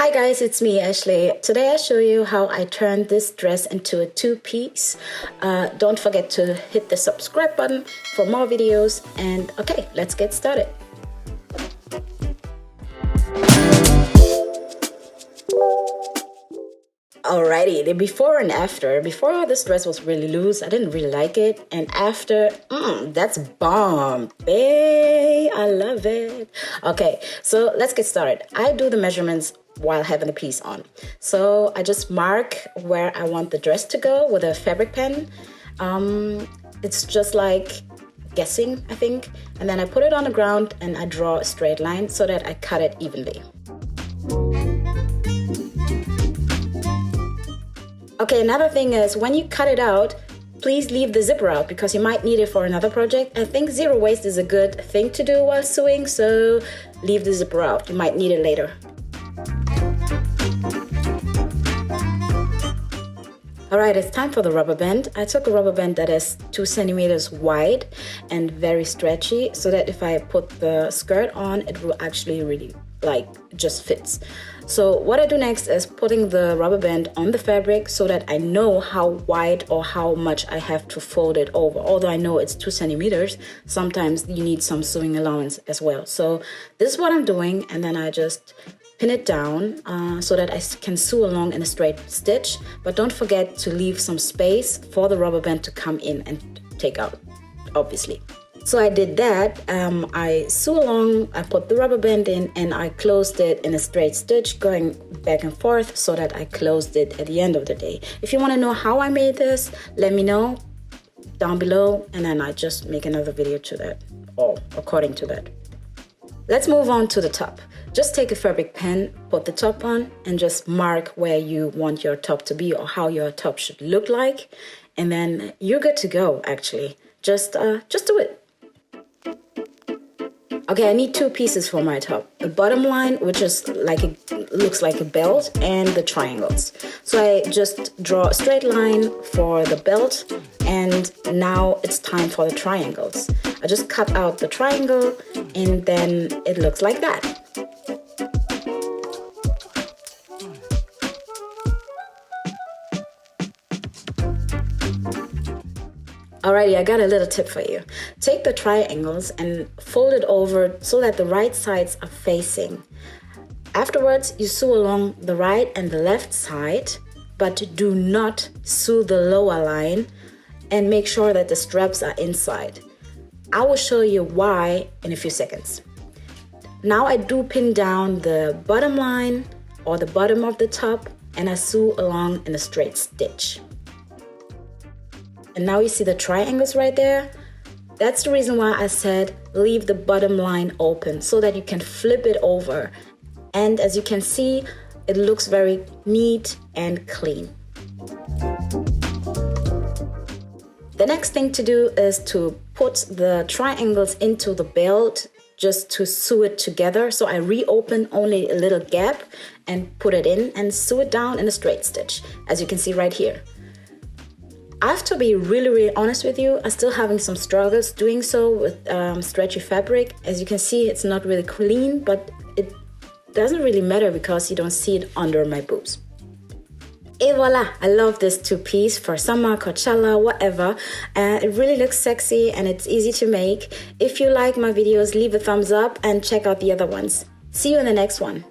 Hi guys, it's me, Ashley. Today I show you how I turned this dress into a two-piece. Don't forget to hit the subscribe button for more videos. And okay, let's get started. Alrighty, the before and after. Before, this dress was really loose. I didn't really like it. And after, that's bomb. Bae, I love it. Okay, so let's get started. I do the measurements while having the piece on. So I just mark where I want the dress to go with a fabric pen. It's just like guessing, I think. And then I put it on the ground and I draw a straight line so that I cut it evenly. Okay, another thing is when you cut it out, please leave the zipper out because you might need it for another project. I think zero waste is a good thing to do while sewing, so leave the zipper out. You might need it later. Alright, it's time for the rubber band. I took a rubber band that is 2 centimeters wide and very stretchy so that if I put the skirt on, it will actually really just fits. So what I do next is putting the rubber band on the fabric so that I know how wide or how much I have to fold it over. Although I know it's 2 centimeters, sometimes you need some sewing allowance as well. So this is what I'm doing, and then I just pin it down so that I can sew along in a straight stitch. But don't forget to leave some space for the rubber band to come in and take out, obviously. So I did that, I sew along, I put the rubber band in and I closed it in a straight stitch going back and forth so that I closed it at the end of the day. If you want to know how I made this, let me know down below and then I just make another video to that or according to that. Let's move on to the top. Just take a fabric pen, put the top on and just mark where you want your top to be or how your top should look like. And then you're good to go actually. Just do it. Okay, I need 2 pieces for my top. The bottom line, which is looks like a belt, and the triangles. So I just draw a straight line for the belt, and now it's time for the triangles. I just cut out the triangle, and then it looks like that. Alrighty, I got a little tip for you. Take the triangles and fold it over so that the right sides are facing. Afterwards, you sew along the right and the left side, but do not sew the lower line and make sure that the straps are inside. I will show you why in a few seconds. Now I do pin down the bottom line or the bottom of the top and I sew along in a straight stitch. And now you see the triangles right there. That's the reason why I said leave the bottom line open so that you can flip it over. And as you can see, it looks very neat and clean. The next thing to do is to put the triangles into the belt just to sew it together. So I reopen only a little gap and put it in and sew it down in a straight stitch, as you can see right here. I have to be really honest with you. I'm still having some struggles doing so with stretchy fabric. As you can see, it's not really clean, but it doesn't really matter because you don't see it under my boobs. Et voila! I love this 2-piece for summer, Coachella, whatever. It really looks sexy and it's easy to make. If you like my videos, leave a thumbs up and check out the other ones. See you in the next one.